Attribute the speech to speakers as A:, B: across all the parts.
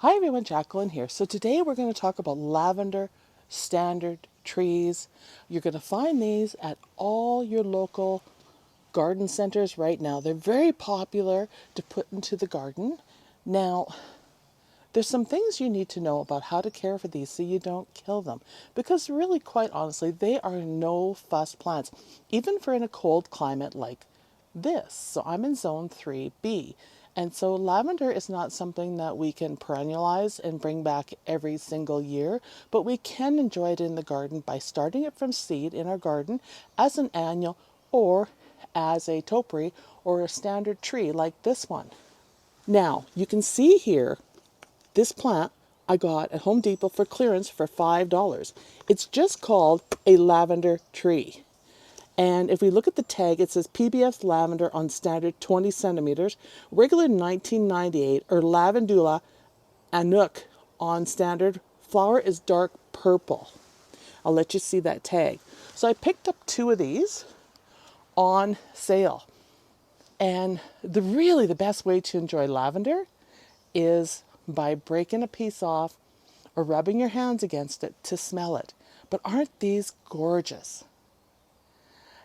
A: Hi everyone, Jacqueline here. So today we're going to talk about lavender standard trees. You're going to find these at all your local garden centers right now. They're very popular to put into the garden. Now, there's some things you need to know about how to care for these so you don't kill them. Because really, quite honestly, they are no fuss plants, even for in a cold climate like this. So I'm in zone 3B. And so lavender is not something that we can perennialize and bring back every single year, but we can enjoy it in the garden by starting it from seed in our garden as an annual or as a topiary or a standard tree like this one. Now, you can see here this plant I got at Home Depot for clearance for $5. It's just called a lavender tree. And if we look at the tag, it says PBS lavender on standard 20 centimeters, regular 1998, or lavandula anuk on standard. Flower is dark purple. I'll let you see that tag. So I picked up two of these on sale. And the best way to enjoy lavender is by breaking a piece off or rubbing your hands against it to smell it. But aren't these gorgeous?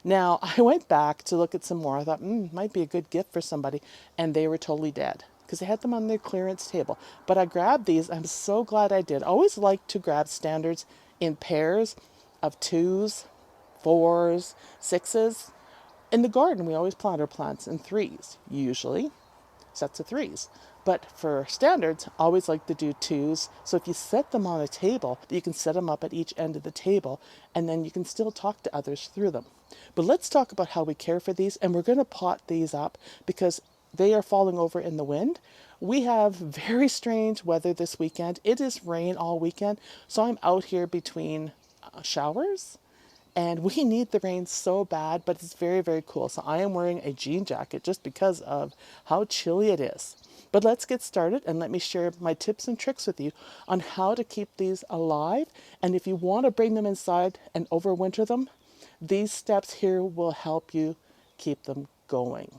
A: Now, I went back to look at some more. I thought, might be a good gift for somebody. And they were totally dead because they had them on their clearance table. But I grabbed these. I'm so glad I did. I always like to grab standards in pairs of twos, fours, sixes. In the garden, we always plant our plants in threes, usually sets of threes. But for standards, I always like to do twos. So if you set them on a table, you can set them up at each end of the table, and then you can still talk to others through them. But let's talk about how we care for these, and we're going to pot these up because they are falling over in the wind. We have very strange weather this weekend. It is rain all weekend, so I'm out here between showers. And we need the rain so bad, but it's very, very cool. So I am wearing a jean jacket just because of how chilly it is. But let's get started and let me share my tips and tricks with you on how to keep these alive. And if you want to bring them inside and overwinter them, these steps here will help you keep them going.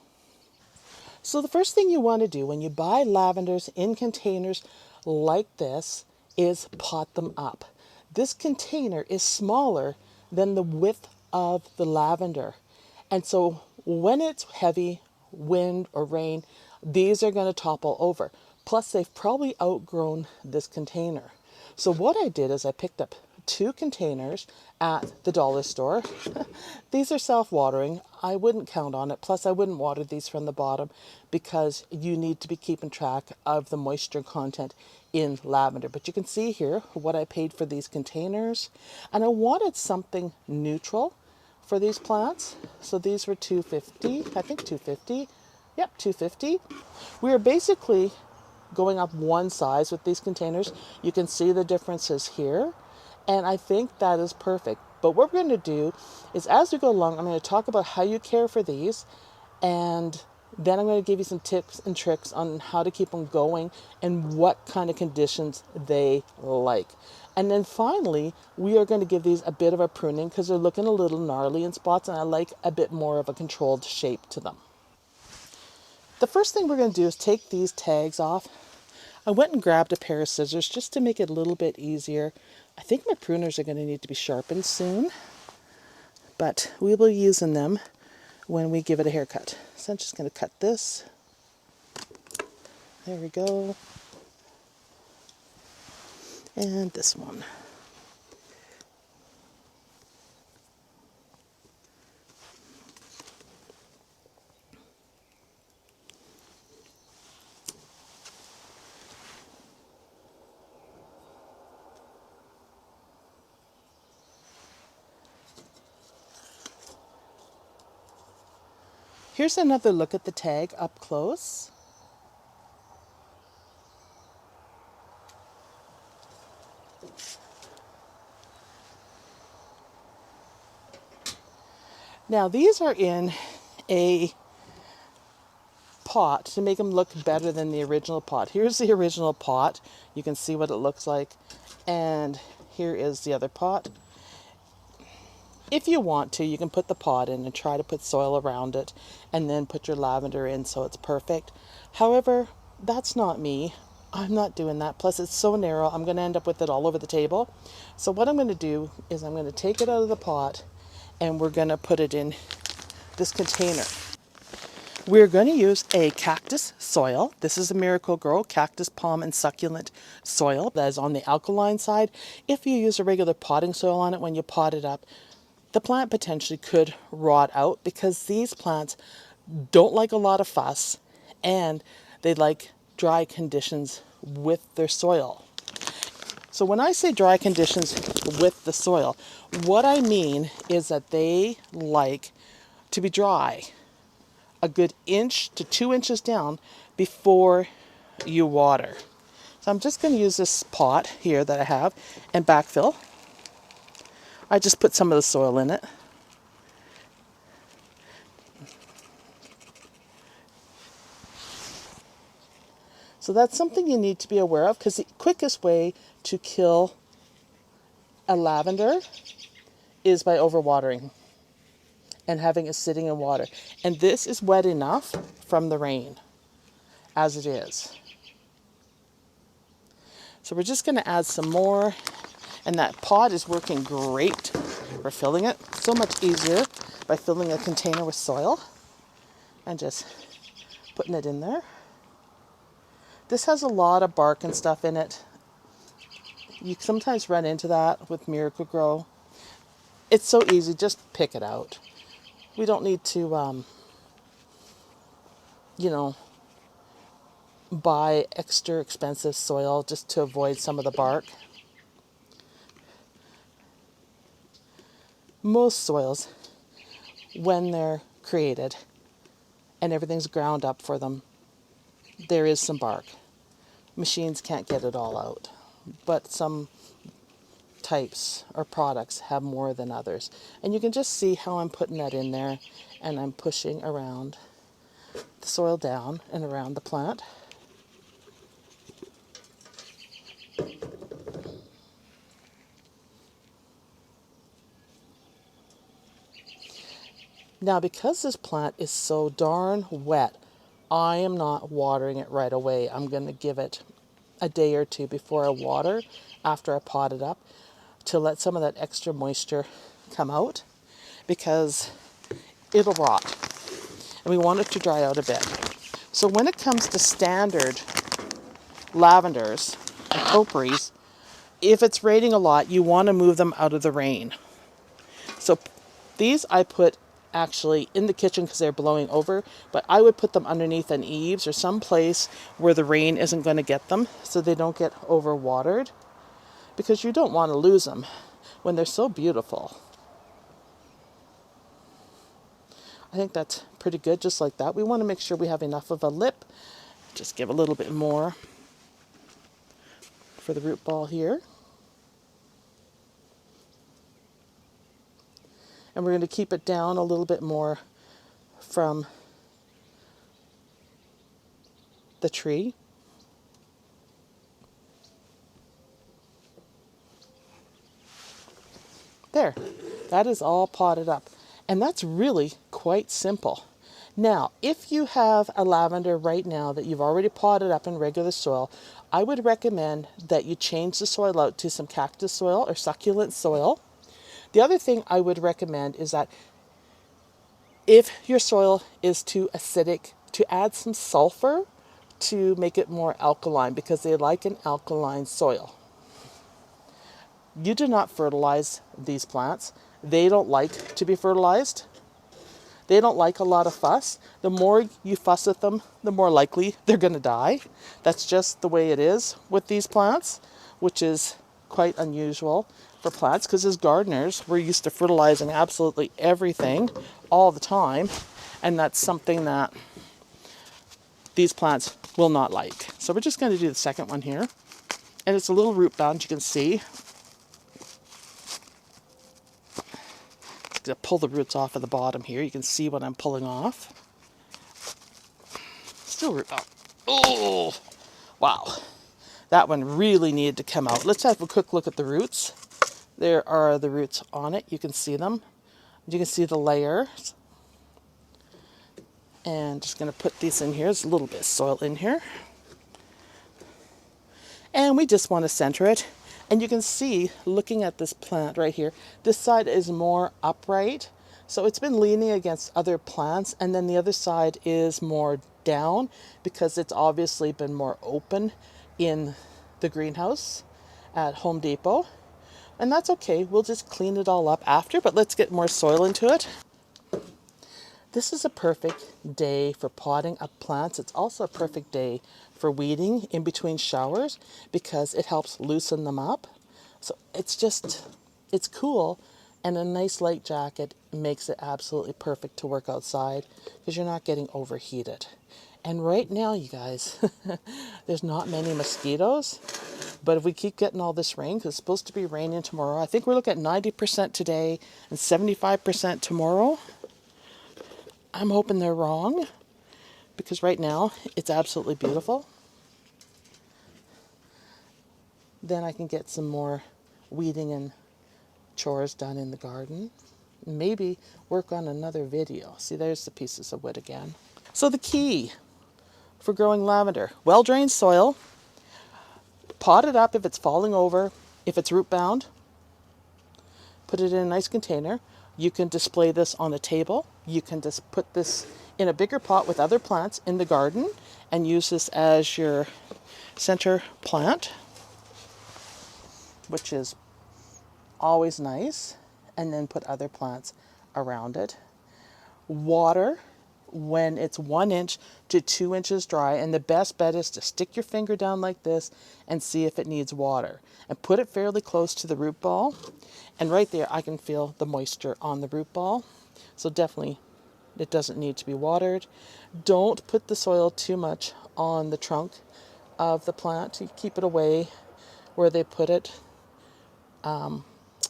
A: So the first thing you want to do when you buy lavenders in containers like this is pot them up. This container is smaller than the width of the lavender. And so when it's heavy wind or rain, these are going to topple over. Plus they've probably outgrown this container. So what I did is I picked up two containers at the dollar store. These are self-watering. I wouldn't count on it. Plus I wouldn't water these from the bottom because you need to be keeping track of the moisture content in lavender. But you can see here what I paid for these containers. And I wanted something neutral for these plants. So these were $2.50, I think $2.50. Yep, $2.50. We are basically going up one size with these containers. You can see the differences here. And I think that is perfect. But what we're going to do is as we go along, I'm going to talk about how you care for these. And then I'm going to give you some tips and tricks on how to keep them going and what kind of conditions they like. And then finally, we are going to give these a bit of a pruning because they're looking a little gnarly in spots and I like a bit more of a controlled shape to them. The first thing we're going to do is take these tags off. I went and grabbed a pair of scissors just to make it a little bit easier. I think my pruners are going to need to be sharpened soon, but we will be using them when we give it a haircut. So I'm just going to cut this. There we go. And this one. Here's another look at the tag up close. Now these are in a pot to make them look better than the original pot. Here's the original pot. You can see what it looks like. And here is the other pot. If you want to, you can put the pot in and try to put soil around it and then put your lavender in so it's perfect. However, that's not me. I'm not doing that. Plus it's so narrow, I'm going to end up with it all over the table. So what I'm going to do is I'm going to take it out of the pot and we're going to put it in this container. We're going to use a cactus soil. This is a Miracle Grow cactus, palm, and succulent soil that is on the alkaline side. If you use a regular potting soil on it when you pot it up, the plant potentially could rot out because these plants don't like a lot of fuss and they like dry conditions with their soil. So when I say dry conditions with the soil, what I mean is that they like to be dry a good inch to 2 inches down before you water. So I'm just going to use this pot here that I have and backfill. I just put some of the soil in it. So that's something you need to be aware of because the quickest way to kill a lavender is by overwatering and having it sitting in water. And this is wet enough from the rain as it is. So we're just going to add some more, and that pot is working great. We're filling it so much easier by filling a container with soil and just putting it in there. This has a lot of bark and stuff in it. You sometimes run into that with Miracle Grow. It's so easy, just pick it out. We don't need to, buy extra expensive soil just to avoid some of the bark. Most soils, when they're created and everything's ground up for them, there is some bark. Machines can't get it all out, but some types or products have more than others. And you can just see how I'm putting that in there, and I'm pushing around the soil down and around the plant. Now, because this plant is so darn wet, I am not watering it right away. I'm going to give it a day or two before I water after I pot it up to let some of that extra moisture come out because it'll rot and we want it to dry out a bit. So when it comes to standard lavenders and potpourris, if it's raining a lot, you want to move them out of the rain. So these I put actually in the kitchen because they're blowing over, but I would put them underneath an eaves or some place where the rain isn't going to get them so they don't get overwatered, because you don't want to lose them when they're so beautiful. I think that's pretty good just like that. We want to make sure we have enough of a lip. Just give a little bit more for the root ball here. And we're going to keep it down a little bit more from the tree. There, that is all potted up. And that's really quite simple. Now, if you have a lavender right now that you've already potted up in regular soil, I would recommend that you change the soil out to some cactus soil or succulent soil. The other thing I would recommend is that if your soil is too acidic, to add some sulfur to make it more alkaline, because they like an alkaline soil. You do not fertilize these plants. They don't like to be fertilized. They don't like a lot of fuss. The more you fuss with them, the more likely they're going to die. That's just the way it is with these plants, which is quite unusual for plants, because as gardeners, we're used to fertilizing absolutely everything all the time, and that's something that these plants will not like. So we're just going to do the second one here, and it's a little root bound, you can see. To pull the roots off of the bottom here, you can see what I'm pulling off. Still root bound. Oh, wow. That one really needed to come out. Let's have a quick look at the roots. There are the roots on it. You can see them. You can see the layers. And just going to put these in here. There's a little bit of soil in here. And we just want to center it. And you can see, looking at this plant right here, this side is more upright. So it's been leaning against other plants, and then the other side is more down because it's obviously been more open in the greenhouse at Home Depot. And that's okay. We'll just clean it all up after, but let's get more soil into it. This is a perfect day for potting up plants. It's also a perfect day for weeding in between showers because it helps loosen them up. So it's cool, and a nice light jacket makes it absolutely perfect to work outside because you're not getting overheated. And right now, you guys, there's not many mosquitoes, but if we keep getting all this rain, because it's supposed to be raining tomorrow, I think we're looking at 90% today and 75% tomorrow. I'm hoping they're wrong because right now it's absolutely beautiful. Then I can get some more weeding and chores done in the garden. Maybe work on another video. See, there's the pieces of wood again. So the key for growing lavender, well-drained soil, pot it up if it's falling over, if it's root bound, put it in a nice container. You can display this on a table. You can just put this in a bigger pot with other plants in the garden and use this as your center plant, which is always nice, and then put other plants around it. Water when it's 1 inch to 2 inches dry, and the best bet is to stick your finger down like this and see if it needs water, and put it fairly close to the root ball. And right there I can feel the moisture on the root ball, so definitely it doesn't need to be watered. Don't put the soil too much on the trunk of the plant. You keep it away where they put it,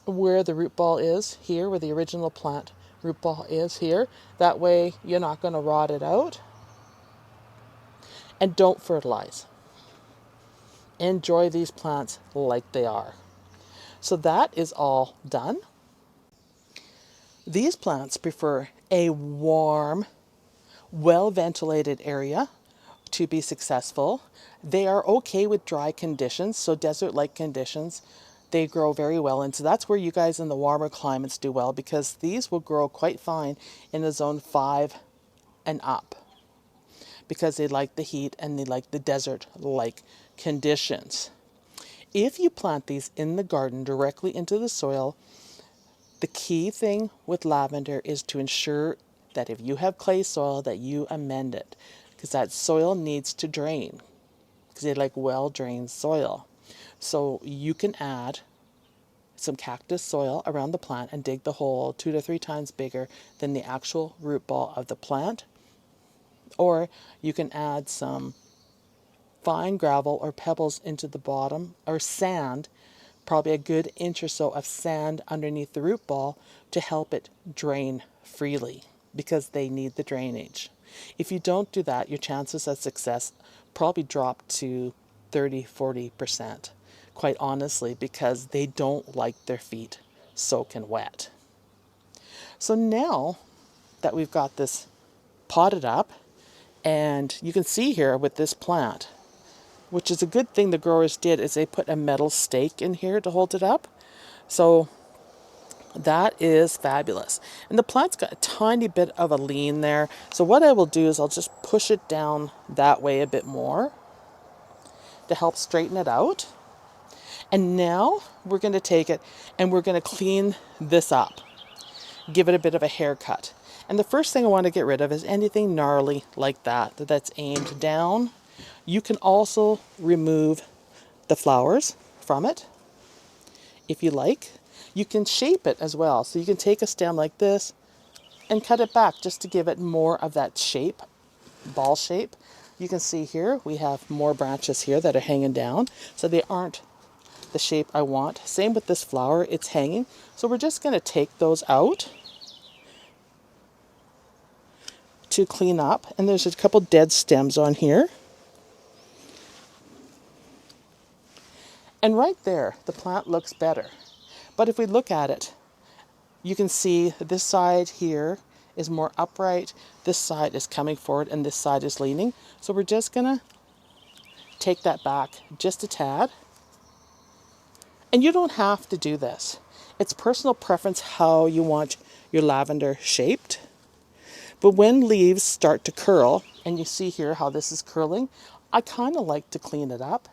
A: where the root ball is here, where the original plant root ball is here. That way you're not going to rot it out. And don't fertilize. Enjoy these plants like they are. So that is all done. These plants prefer a warm, well-ventilated area to be successful. They are okay with dry conditions, so desert-like conditions, they grow very well. And so that's where you guys in the warmer climates do well, because these will grow quite fine in the zone 5 and up because they like the heat and they like the desert-like conditions. If you plant these in the garden directly into the soil, the key thing with lavender is to ensure that if you have clay soil that you amend it, because that soil needs to drain, because they like well-drained soil. So you can add some cactus soil around the plant and dig the hole 2 to 3 times bigger than the actual root ball of the plant. Or you can add some fine gravel or pebbles into the bottom, or sand, probably a good inch or so of sand underneath the root ball to help it drain freely, because they need the drainage. If you don't do that, your chances of success probably drop to 30-40%, quite honestly, because they don't like their feet soaking wet. So now that we've got this potted up, and you can see here with this plant, which is a good thing the growers did, is they put a metal stake in here to hold it up. So that is fabulous. And the plant's got a tiny bit of a lean there. So what I will do is I'll just push it down that way a bit more to help straighten it out. And now we're going to take it and we're going to clean this up, give it a bit of a haircut. And the first thing I want to get rid of is anything gnarly like that that's aimed down. You can also remove the flowers from it if you like. You can shape it as well. So you can take a stem like this and cut it back just to give it more of that shape, ball shape. You can see here we have more branches here that are hanging down, so they aren't the shape I want. Same with this flower, it's hanging. So we're just going to take those out to clean up. And there's a couple dead stems on here. And right there, the plant looks better. But if we look at it, you can see this side here is more upright, this side is coming forward, and this side is leaning. So we're just gonna take that back just a tad. And you don't have to do this. It's personal preference how you want your lavender shaped. But when leaves start to curl, and you see here how this is curling, I kind of like to clean it up.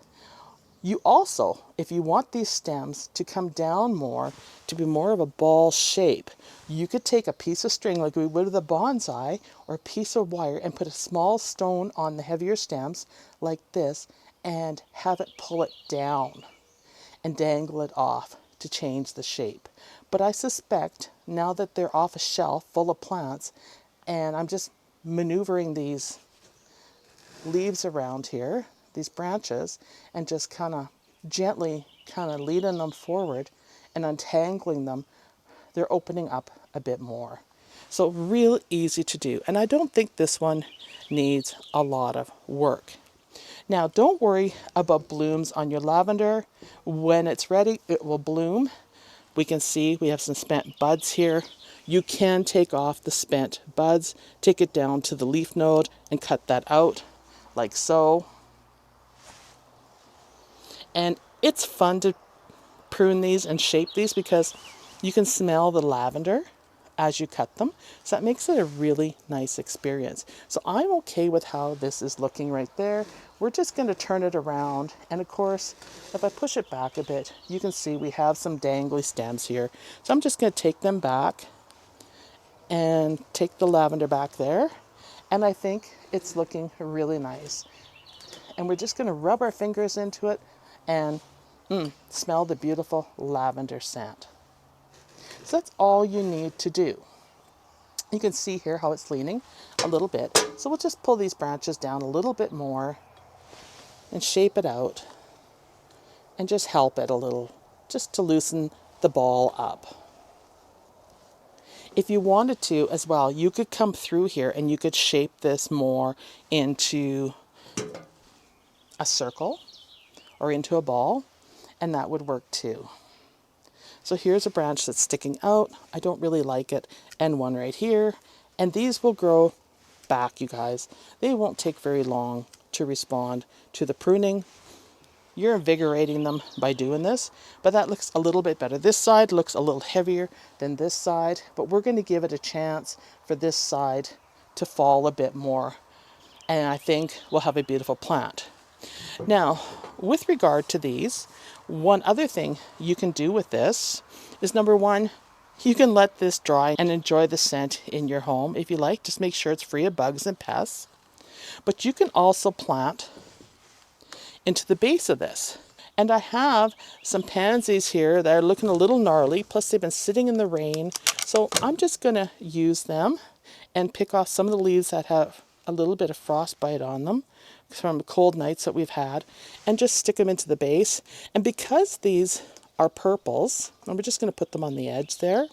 A: You also, if you want these stems to come down more, to be more of a ball shape, you could take a piece of string like we would with a bonsai or a piece of wire and put a small stone on the heavier stems like this and have it pull it down and dangle it off to change the shape. But I suspect now that they're off a shelf full of plants and I'm just maneuvering these leaves around here, these branches, and just kind of gently kind of leading them forward and untangling them, they're opening up a bit more. So real easy to do. And I don't think this one needs a lot of work. Now, don't worry about blooms on your lavender. When it's ready, it will bloom. We can see we have some spent buds here. You can take off the spent buds, take it down to the leaf node and cut that out like so. And it's fun to prune these and shape these because you can smell the lavender as you cut them. So that makes it a really nice experience. So I'm okay with how this is looking right there. We're just going to turn it around. And of course, if I push it back a bit, you can see we have some dangly stems here. So I'm just going to take them back and take the lavender back there. And I think it's looking really nice. And we're just going to rub our fingers into it and smell the beautiful lavender scent. So that's all you need to do. You can see here how it's leaning a little bit. So we'll just pull these branches down a little bit more and shape it out and just help it a little, just to loosen the ball up. If you wanted to as well, you could come through here and you could shape this more into a circle or into a ball, and that would work too. So here's a branch that's sticking out. I don't really like it. And one right here. And these will grow back, you guys. They won't take very long to respond to the pruning. You're invigorating them by doing this, but that looks a little bit better. This side looks a little heavier than this side, but we're going to give it a chance for this side to fall a bit more. And I think we'll have a beautiful plant. Now, with regard to these, one other thing you can do with this is number one, you can let this dry and enjoy the scent in your home if you like. Just make sure it's free of bugs and pests. But you can also plant into the base of this. And I have some pansies here that are looking a little gnarly, plus they've been sitting in the rain. So I'm just going to use them and pick off some of the leaves that have a little bit of frostbite on them from cold nights that we've had, and just stick them into the base. And because these are purples, and we're just going to put them on the edge there,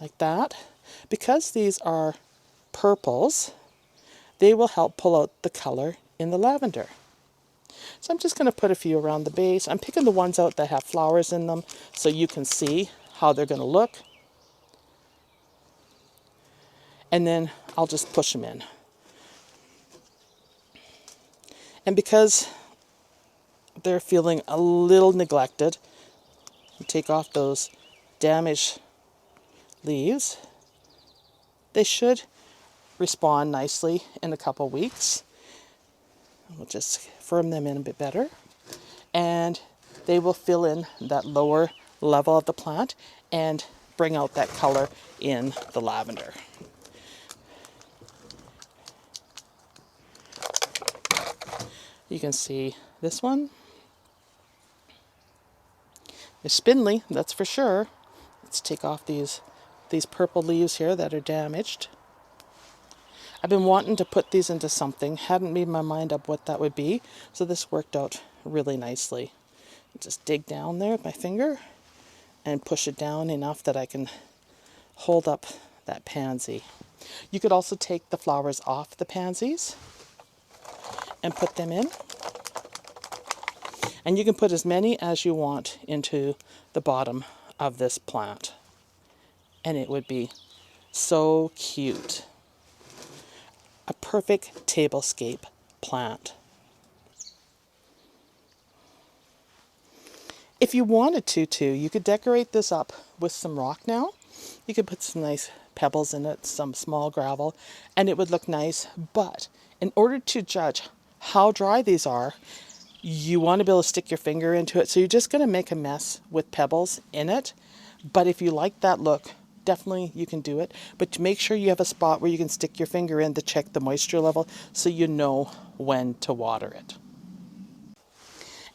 A: like that. Because these are purples, they will help pull out the color in the lavender. So I'm just going to put a few around the base. I'm picking the ones out that have flowers in them so you can see how they're going to look. And then I'll just push them in. And because they're feeling a little neglected, take off those damaged leaves. They should respond nicely in a couple weeks. We'll just firm them in a bit better. And they will fill in that lower level of the plant and bring out that color in the lavender. You can see this one is spindly, that's for sure. Let's take off these purple leaves here that are damaged. I've been wanting to put these into something, hadn't made my mind up what that would be, so this worked out really nicely. Just dig down there with my finger and push it down enough that I can hold up that pansy. You could also take the flowers off the pansies and put them in. And you can put as many as you want into the bottom of this plant. And it would be so cute. A perfect tablescape plant. If you wanted to too, you could decorate this up with some rock now. You could put some nice pebbles in it, some small gravel, and it would look nice. But in order to judge how dry these are, you want to be able to stick your finger into it. So you're just going to make a mess with pebbles in it. But if you like that look, definitely you can do it. But make sure you have a spot where you can stick your finger in to check the moisture level so you know when to water it.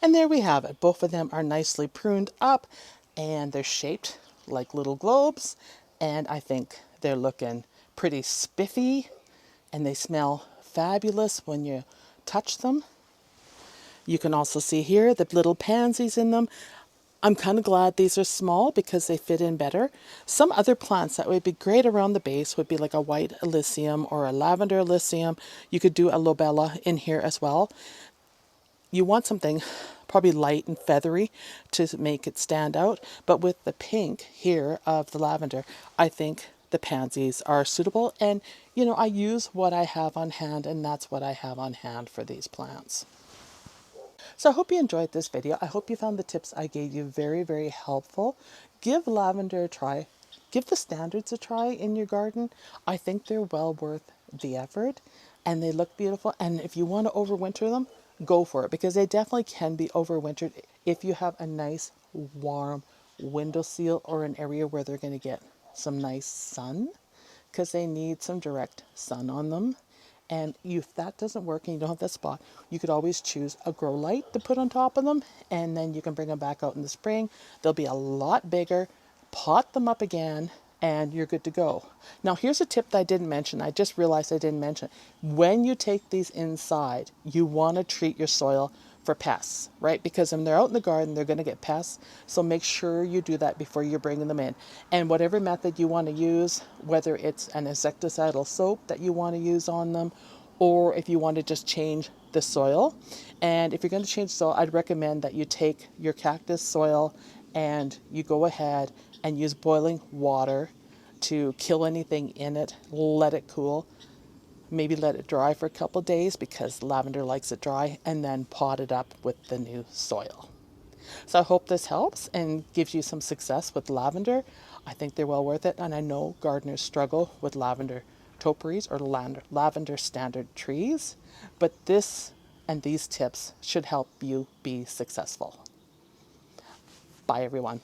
A: And there we have it. Both of them are nicely pruned up and they're shaped like little globes. And I think they're looking pretty spiffy and they smell fabulous when you touch them. You can also see here the little pansies in them. I'm kind of glad these are small because they fit in better. Some other plants that would be great around the base would be like a white alyssum or a lavender alyssum. You could do a lobella in here as well. You want something probably light and feathery to make it stand out. But with the pink here of the lavender, I think the pansies are suitable. And, you know, I use what I have on hand, and that's what I have on hand for these plants. So I hope you enjoyed this video. I hope you found the tips I gave you very, very helpful. Give lavender a try. Give the standards a try in your garden. I think they're well worth the effort and they look beautiful. And if you want to overwinter them, go for it because they definitely can be overwintered if you have a nice warm window seal or an area where they're going to get some nice sun because they need some direct sun on them. And if that doesn't work and you don't have that spot, you could always choose a grow light to put on top of them. And then you can bring them back out in the spring. They'll be a lot bigger. Pot them up again and you're good to go. Now here's a tip that I didn't mention. I just realized I didn't mention. When you take these inside, you want to treat your soil for pests, right? Because when they're out in the garden, they're going to get pests. So make sure you do that before you're bringing them in. And whatever method you want to use, whether it's an insecticidal soap that you want to use on them, or if you want to just change the soil. And if you're going to change soil, I'd recommend that you take your cactus soil and you go ahead and use boiling water to kill anything in it, let it cool. Maybe let it dry for a couple days because lavender likes it dry, and then pot it up with the new soil. So I hope this helps and gives you some success with lavender. I think they're well worth it, and I know gardeners struggle with lavender topiaries or lavender standard trees, but this and these tips should help you be successful. Bye everyone.